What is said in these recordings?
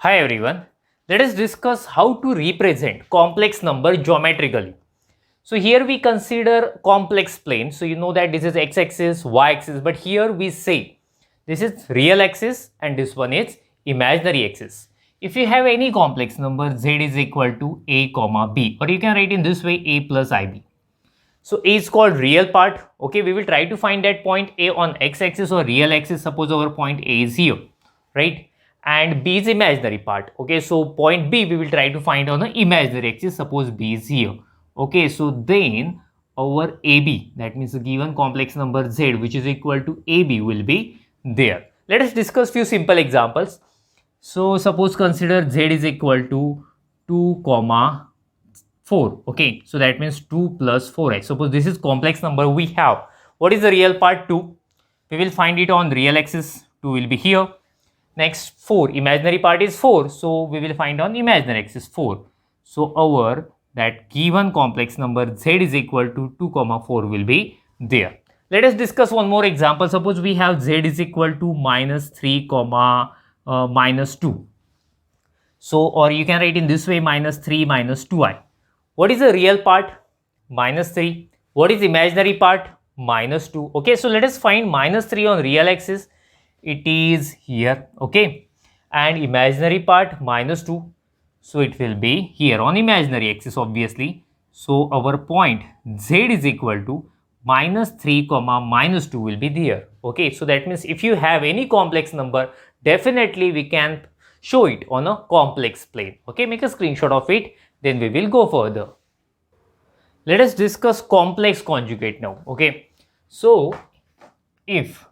Hi everyone. Let us discuss how to represent complex number geometrically. So here we consider complex plane. So you know that this is x-axis, y-axis, but here we say this is real axis and this one is imaginary axis. If you have any complex number, z is equal to a comma b, or you can write in this way a plus ib. So a is called real part. Okay, we will try to find that point a on x-axis or real axis. Suppose our point a is here, right? And b is imaginary part. Okay, so point b we will try to find on the imaginary axis. Suppose b is here. Okay, so then our ab, that means the given complex number z, which is equal to ab, will be there. Let us discuss few simple examples. So suppose consider z is equal to 2 comma 4. Okay, so that means 2 plus 4x. Suppose this is complex number we have. What is the real part? 2. We will find it on real axis. 2 will be here. Next 4. Imaginary part is 4. So we will find on imaginary axis 4. So our that given complex number z is equal to 2 comma 4 will be there. Let us discuss one more example. Suppose we have z is equal to minus 3 comma minus 2. So, or you can write in this way minus 3 minus 2i. What is the real part? Minus 3. What is imaginary part? Minus 2. Okay, so let us find minus 3 on real axis. It is here. Okay, and imaginary part minus 2. So it will be here on imaginary axis obviously. So our point z is equal to minus 3 comma minus 2 will be there. Okay, so that means if you have any complex number, definitely we can show it on a complex plane. Okay, make a screenshot of it, then we will go further. Let us discuss complex conjugate now. Okay, so if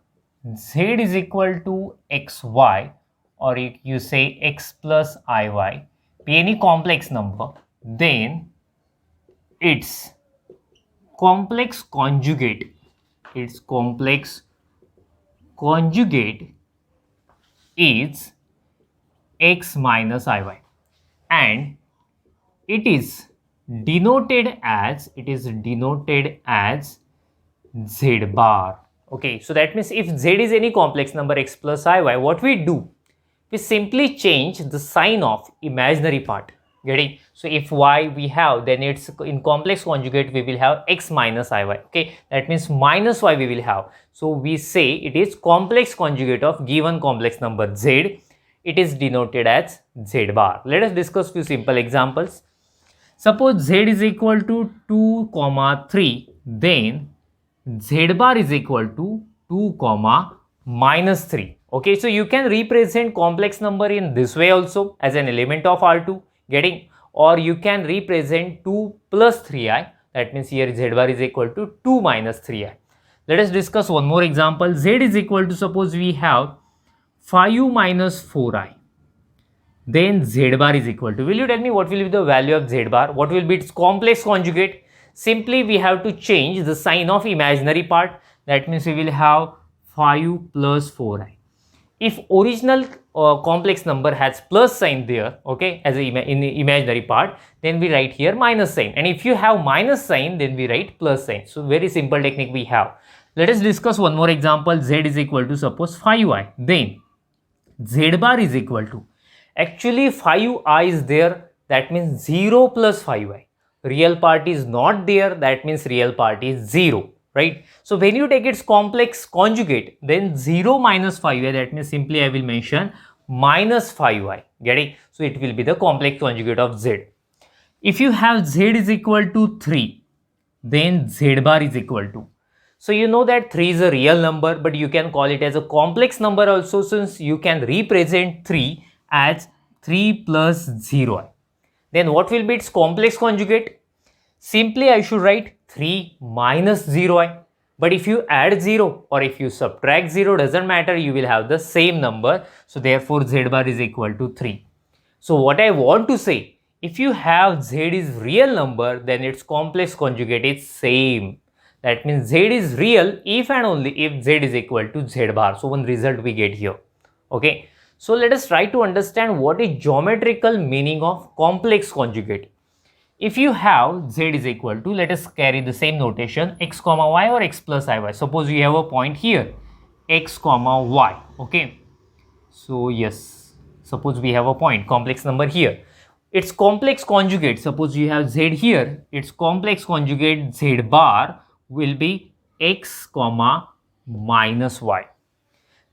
z is equal to xy, or you say x plus iy, be any complex number, then its complex conjugate is x minus iy, and it is denoted as z bar. Okay, so that means if z is any complex number x plus iy, what we do, we simply change the sign of imaginary part. Getting? So if y we have, then it's in complex conjugate we will have x minus iy. Okay, that means minus y we will have. So we say it is complex conjugate of given complex number z. It is denoted as z bar. Let us discuss few simple examples. Suppose z is equal to 2 comma 3, then z bar is equal to 2 comma minus 3. Okay, so you can represent complex number in this way also as an element of R2. Getting? Or you can represent 2 plus 3i. That means here z bar is equal to 2 minus 3i. Let us discuss one more example. Z is equal to, suppose we have 5 minus 4i. Then z bar is equal to, will you tell me what will be the value of z bar? What will be its complex conjugate? Simply we have to change the sign of imaginary part. That means we will have 5 plus 4i. If original complex number has plus sign there, okay, as in the imaginary part, then we write here minus sign. And if you have minus sign, then we write plus sign. So very simple technique we have. Let us discuss one more example. Z is equal to, suppose 5i. Then z bar is equal to, actually 5i is there, that means 0 plus 5i. Real part is not there, that means real part is 0, right? So when you take its complex conjugate, then 0 minus 5i, that means simply I will mention minus 5i. Getting? So it will be the complex conjugate of z. If you have z is equal to 3, then z bar is equal to, so you know that 3 is a real number, but you can call it as a complex number also, since you can represent 3 as 3 plus 0i. Then what will be its complex conjugate? Simply I should write 3 minus 0i. But if you add 0 or if you subtract 0, doesn't matter, you will have the same number. So therefore z bar is equal to 3. So what I want to say, if you have z is real number, then its complex conjugate is same. That means z is real if and only if z is equal to z bar. So one result we get here. Okay. So let us try to understand what is geometrical meaning of complex conjugate. If you have z is equal to, let us carry the same notation, x comma y or x plus iy. Suppose you have a point here, x comma y. Okay. So yes. suppose we have a point, complex number here, its complex conjugate, suppose you have z here, its complex conjugate z bar will be x comma minus y.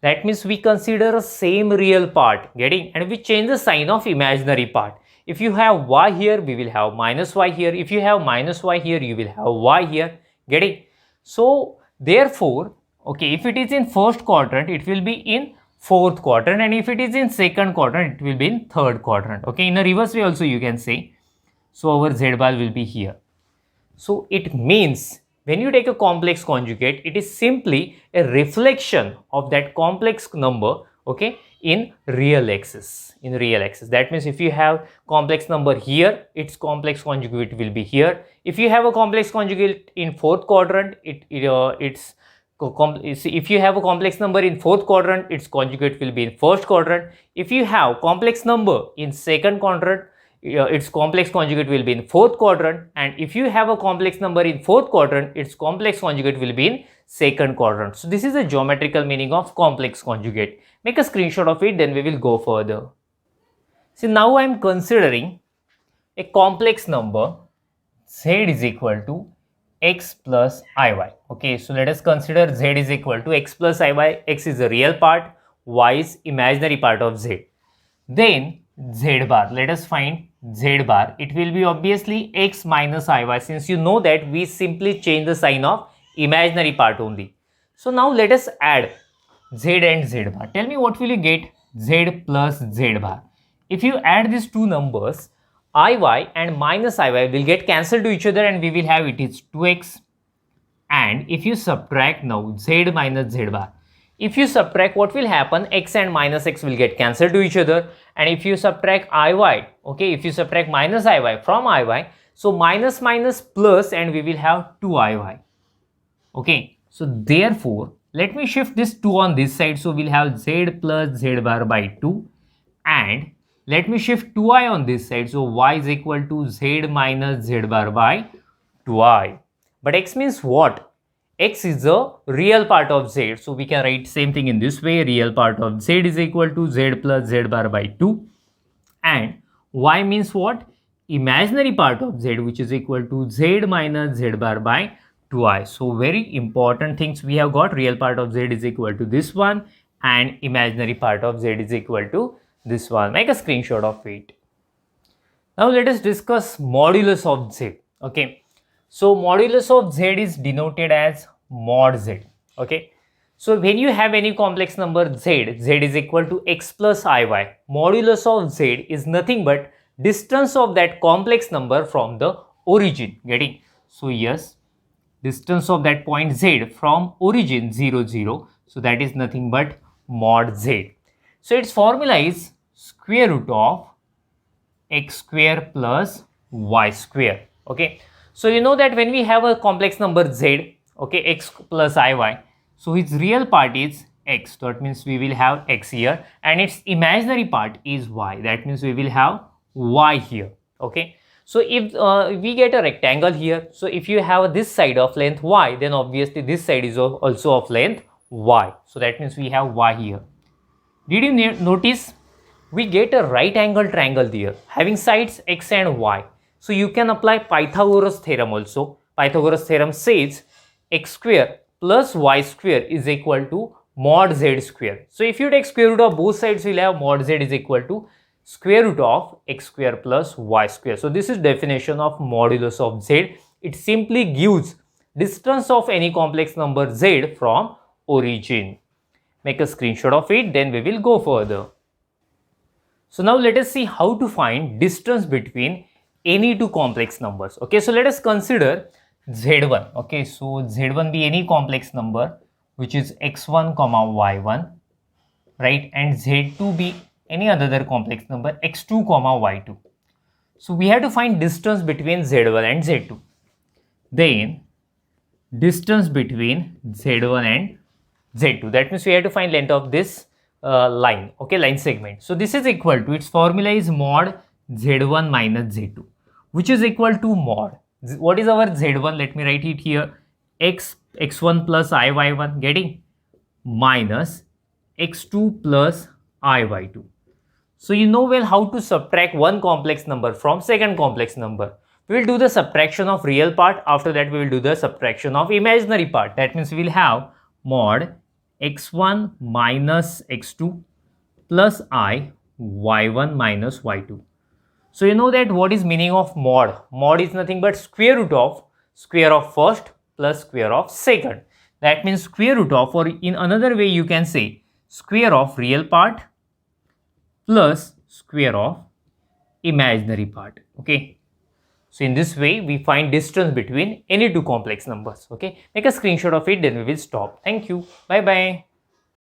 That means we consider a same real part, getting, and we change the sign of imaginary part. If you have y here, we will have minus y here. If you have minus y here, you will have y here, getting. So therefore, okay, if it is in first quadrant, it will be in fourth quadrant, and if it is in second quadrant, it will be in third quadrant. Okay, in a reverse way also you can say. So our z bar will be here. So it means when you take a complex conjugate, it is simply a reflection of that complex number, okay, in real axis. That means if you have complex number here, its complex conjugate will be here. If you have a complex conjugate in fourth quadrant, if you have a complex number in fourth quadrant, its conjugate will be in first quadrant. If you have complex number in second quadrant, its complex conjugate will be in fourth quadrant, and if you have a complex number in fourth quadrant, its complex conjugate will be in second quadrant. So this is the geometrical meaning of complex conjugate. Make a screenshot of it, then we will go further. See, now I am considering a complex number z is equal to x plus iy. Okay, so let us consider z is equal to x plus iy. X is the real part, y is imaginary part of z. Then z bar, let us find z bar. It will be obviously x minus iy, since you know that we simply change the sign of imaginary part only. So now let us add z and z bar. Tell me what will you get? Z plus z bar. If you add these two numbers, iy and minus iy will get cancelled to each other, and we will have it is 2x. And if you subtract now z minus z bar, if you subtract, what will happen? X and minus x will get cancelled to each other. And if you subtract iy, okay, if you subtract minus iy from iy, so minus minus plus, and we will have 2iy. Okay, so therefore, let me shift this 2 on this side. So we'll have z plus z bar by 2. And let me shift 2i on this side. So y is equal to z minus z bar by 2i. But x means what? X is the real part of z, so we can write same thing in this way. Real part of z is equal to z plus z bar by 2, and y means what? Imaginary part of z, which is equal to z minus z bar by 2i. So very important things we have got. Real part of z is equal to this one, and imaginary part of z is equal to this one. Make a screenshot of it. Now let us discuss modulus of z. Okay. So modulus of z is denoted as mod z. Okay. So when you have any complex number z, z is equal to x plus iy. Modulus of z is nothing but distance of that complex number from the origin. Getting? So yes, distance of that point z from origin 0, 0. So that is nothing but mod z. So its formula is square root of x square plus y square. Okay. So you know that when we have a complex number z, okay, x plus iy, so its real part is x. That means we will have x here, and its imaginary part is y. That means we will have y here. Okay. So if we get a rectangle here, so if you have this side of length y, then obviously this side is also of length y. So that means we have y here. Did you notice we get a right angle triangle there having sides x and y? So you can apply Pythagoras theorem also. Pythagoras theorem says x square plus y square is equal to mod z square. So if you take square root of both sides, you will have mod z is equal to square root of x square plus y square. So this is definition of modulus of z. It simply gives distance of any complex number z from origin. Make a screenshot of it, then we will go further. So now let us see how to find distance between any two complex numbers. Okay, so let us consider z1. Okay, so z1 be any complex number which is x1 comma y1, right, and z2 be any other complex number x2 comma y2. So we have to find distance between z1 and z2. Then distance between z1 and z2, that means we have to find length of this line, okay, line segment. So this is equal to, its formula is mod z1 minus z2, which is equal to mod, what is our z1? Let me write it here, x1 plus iy1, getting, minus x2 plus iy2. So you know well how to subtract one complex number from second complex number. We will do the subtraction of real part. After that, we will do the subtraction of imaginary part. That means we will have mod x1 minus x2 plus I y1 minus y2. So you know that what is meaning of mod? Mod is nothing but square root of first plus square of second. That means square root of, or in another way you can say square of real part plus square of imaginary part. Okay. So in this way we find distance between any two complex numbers. Okay. Make a screenshot of it, then we will stop. Thank you. Bye bye.